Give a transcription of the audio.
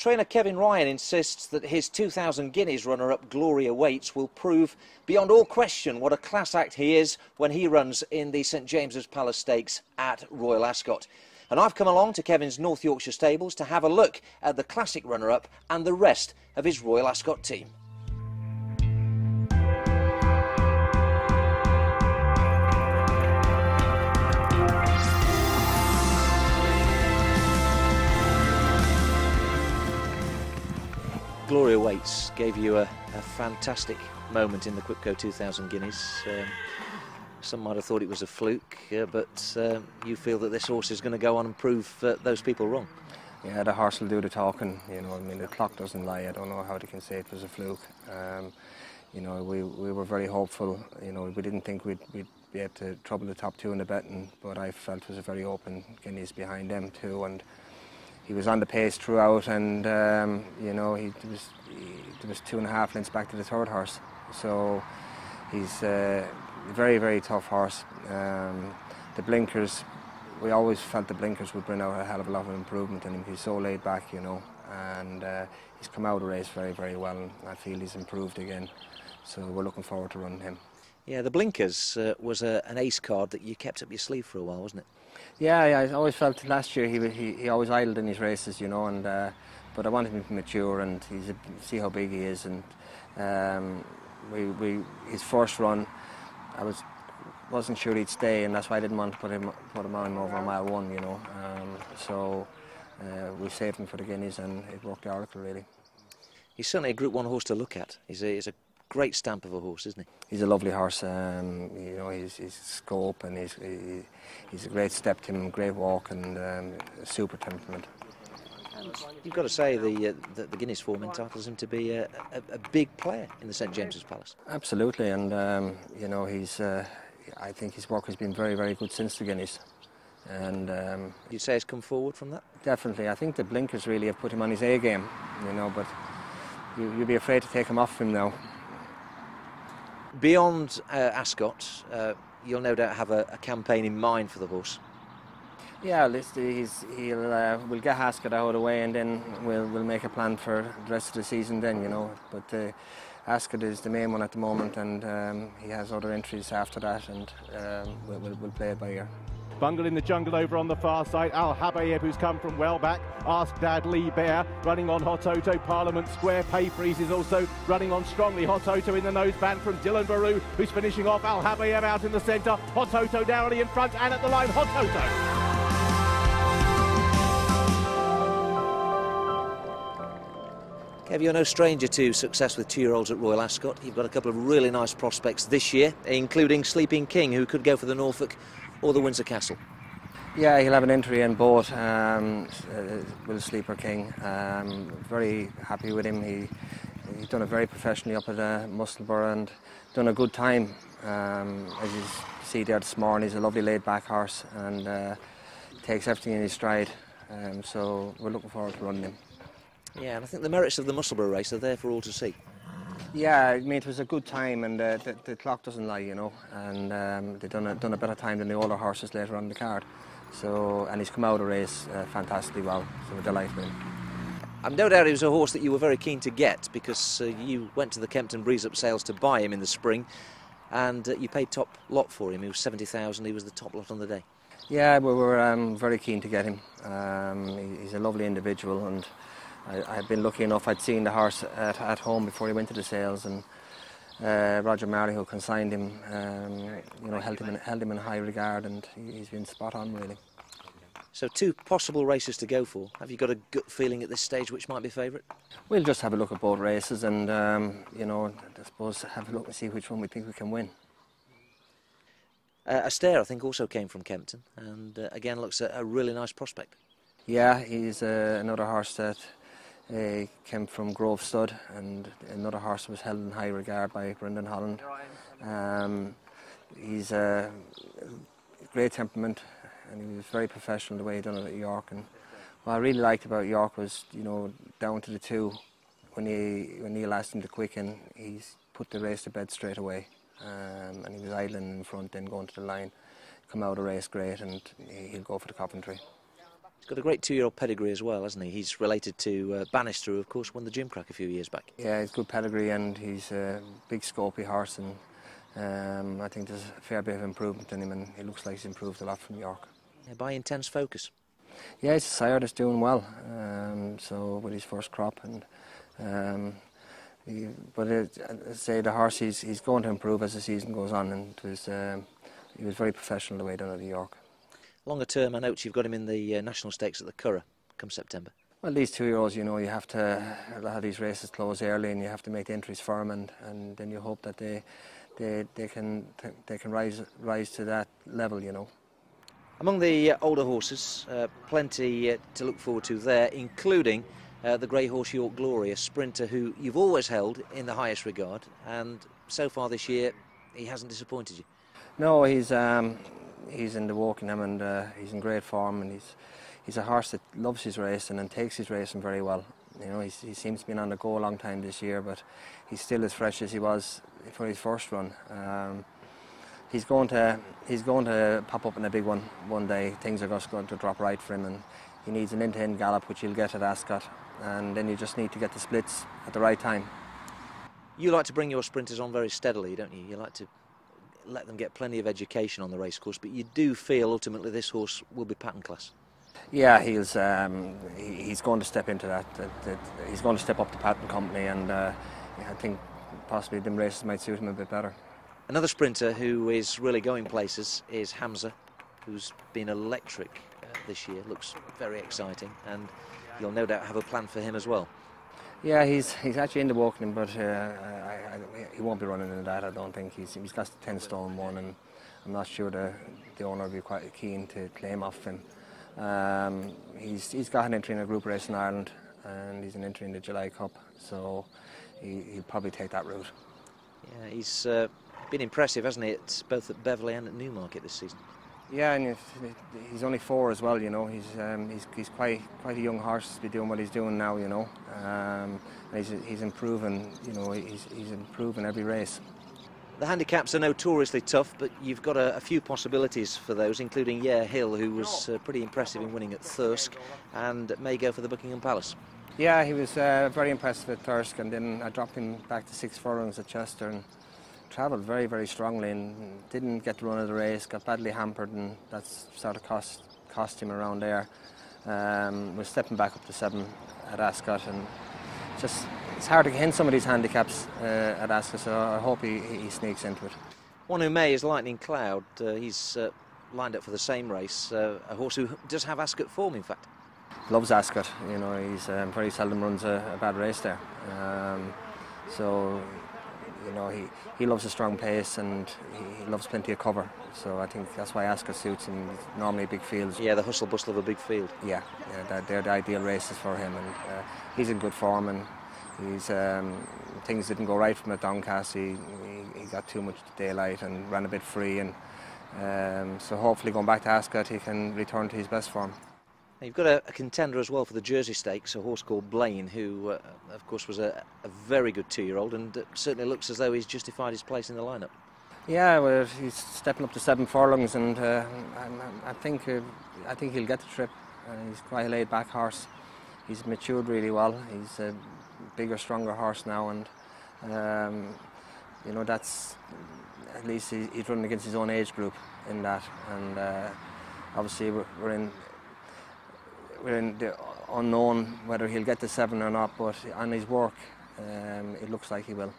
Trainer Kevin Ryan insists that his 2000 Guineas runner-up Gloria Waits will prove beyond all question what a class act he is when he runs in the St James's Palace Stakes at Royal Ascot. And I've come along to Kevin's North Yorkshire stables to have a look at the classic runner-up and the rest of his Royal Ascot team. Gloria Waits gave you a fantastic moment in the Quipco 2000 Guineas. Some might have thought it was a fluke, but you feel that this horse is going to go on and prove those people wrong. Yeah, the horse will do the talking, you know. I mean, the clock doesn't lie. I don't know how they can say it was a fluke. You know, we were very hopeful. You know, we didn't think we'd be able to trouble the top two in the betting, but I felt it was a very open Guineas behind them too. And he was on the pace throughout, and you know, there was 2.5 lengths back to the third horse. So he's a very, very tough horse. The blinkers, we always felt the blinkers would bring out a hell of a lot of improvement in him. He's so laid back, you know, and he's come out of the race very, very well, and I feel he's improved again. So we're looking forward to running him. Yeah, the blinkers was an ace card that you kept up your sleeve for a while, wasn't it? Yeah, I always felt last year he always idled in his races, you know, and but I wanted him to mature and see how big he is. And his first run, I wasn't sure he'd stay, and that's why I didn't want to put him on over mile 1, you know. So we saved him for the Guineas, and it worked the oracle really. He's certainly a Group 1 horse to look at. He's a great stamp of a horse, isn't he? He's a lovely horse. You know, his scope, and he's a great step to him, great walk, and a super temperament. And you've got to say the Guinness form entitles him to be a big player in the St James's Palace. Absolutely, and you know, I think his work has been very, very good since the Guineas. And you'd say he's come forward from that? Definitely. I think the blinkers really have put him on his A game, you know, but you'd be afraid to take him off him now. Beyond Ascot, you'll no doubt have a campaign in mind for the horse. Yeah, we'll get Ascot out of the way, and then we'll make a plan for the rest of the season then, you know. But Ascot is the main one at the moment, and he has other entries after that, and we'll play it by ear. Bungle in the jungle over on the far side. Al Habayeb, who's come from well back. Ask Dad Lee Bear running on Hot Auto. Parliament Square. Payfreeze is also running on strongly. Hot Auto in the noseband from Dylan Baru, who's finishing off. Al Habayeb out in the centre. Hot Auto narrowly in front, and at the line, Hot Auto. Kev, you're no stranger to success with 2-year-olds at Royal Ascot. You've got a couple of really nice prospects this year, including Sleeping King, who could go for the Norfolk or the Windsor Castle. Yeah, he'll have an entry in both with Sleeper King. Very happy with him. He's done it very professionally up at Musselburgh and done a good time. As you see there this morning, he's a lovely laid-back horse, and takes everything in his stride. So we're looking forward to running him. Yeah, and I think the merits of the Musselburgh race are there for all to see. Yeah, I mean, it was a good time, and the clock doesn't lie, you know, and they've done a better time than the older horses later on in the card. So, and he's come out of the race fantastically well, so we're delighted with him. I've no doubt he was a horse that you were very keen to get, because you went to the Kempton Breeze Up sales to buy him in the spring, and you paid top lot for him. He was 70,000, he was the top lot on the day. Yeah, we were very keen to get him. He's a lovely individual, and I'd been lucky enough, I'd seen the horse at home before he went to the sales, and Roger Marley, who consigned him, you know, held him in high regard, and he's been spot on really. So 2 possible races to go for. Have you got a gut feeling at this stage which might be favourite? We'll just have a look at both races, and you know, I suppose have a look and see which one we think we can win. ASTAIRE, I think, also came from Kempton, and again looks a really nice prospect. Yeah, he's another horse that came from Grove Stud, and another horse was held in high regard by Brendan Holland. He's a great temperament, and he was very professional the way he done it at York. And what I really liked about York was, you know, down to the 2, when Neil asked him to quicken, he's put the race to bed straight away, and he was idling in front, then going to the line, come out of the race great, and he'll go for the Coventry. He's got a great 2-year-old pedigree as well, hasn't he? He's related to Bannister, who of course won the Gimcrack a few years back. Yeah, he's good pedigree and he's a big scopy horse, and I think there's a fair bit of improvement in him, and he looks like he's improved a lot from York. Yeah, by intense focus. Yeah, he's a sire that's doing well, so with his first crop, and I'd say the horse he's going to improve as the season goes on, and he was very professional the way down at the York. Longer term, I note you've got him in the national stakes at the Curragh come September. Well, these 2-year-olds, you know, you have to, a lot of these races close early, and you have to make the entries for them, and then you hope that they can rise to that level, you know. Among the older horses, plenty to look forward to there, including the grey horse York Glory, a sprinter who you've always held in the highest regard, and so far this year he hasn't disappointed you. No, he's in the Wokingham, and he's in great form, and he's a horse that loves his racing and takes his racing very well. You know, he seems to be on the go a long time this year, but he's still as fresh as he was for his first run. He's going to pop up in a big one day. Things are just going to drop right for him, and he needs an end-to-end gallop, which he'll get at Ascot, and then you just need to get the splits at the right time. You like to bring your sprinters on very steadily, don't you? You like to let them get plenty of education on the racecourse, but you do feel ultimately this horse will be pattern class. Yeah, he's going to step into that. He's going to step up the pattern company, and I think possibly them races might suit him a bit better. Another sprinter who is really going places is HAMZA, who's been electric this year. Looks very exciting, and you'll no doubt have a plan for him as well. Yeah, he's actually in the Wokingham, but he won't be running in that. I don't think he's got 10 stone 1, and I'm not sure the owner will be quite keen to claim off him. He's got an entry in a group race in Ireland, and he's an entry in the July Cup, so he'll probably take that route. Yeah, he's been impressive, hasn't he, both at Beverley and at Newmarket this season? Yeah, and he's only 4 as well, you know. He's quite a young horse to be doing what he's doing now, you know. And he's improving, you know. He's improving every race. The handicaps are notoriously tough, but you've got a few possibilities for those, including YAIR, who was pretty impressive in winning at Thirsk and may go for the Buckingham Palace. Yeah, he was very impressive at Thirsk, and then I dropped him back to 6 furlongs at Chester and travelled very, very strongly and didn't get the run of the race, got badly hampered, and that's sort of cost him around there. We're stepping back up to 7 at Ascot, and it's hard to hit some of these handicaps at Ascot, so I hope he sneaks into it. One who may is Lightning Cloud. He's lined up for the same race, a horse who does have Ascot form, in fact. Loves Ascot, you know. He's very seldom runs a bad race there. So, you know, he loves a strong pace, and he loves plenty of cover. So I think that's why Ascot suits him. Normally big fields. Yeah, the hustle bustle of a big field. Yeah, they're the ideal races for him, and he's in good form, and things didn't go right from at Doncaster. He got too much daylight and ran a bit free, and so hopefully going back to Ascot he can return to his best form. Now you've got a contender as well for the Jersey Stakes, a horse called BLAINE, who of course was a very good 2-year-old, and certainly looks as though he's justified his place in the lineup. Yeah, well, he's stepping up to 7 furlongs, and I think he'll get the trip. He's quite a laid-back horse. He's matured really well. He's a bigger, stronger horse now, and you know, that's at least he's running against his own age group in that. And obviously we're in the unknown whether he'll get to 7 or not, but on his work, it looks like he will.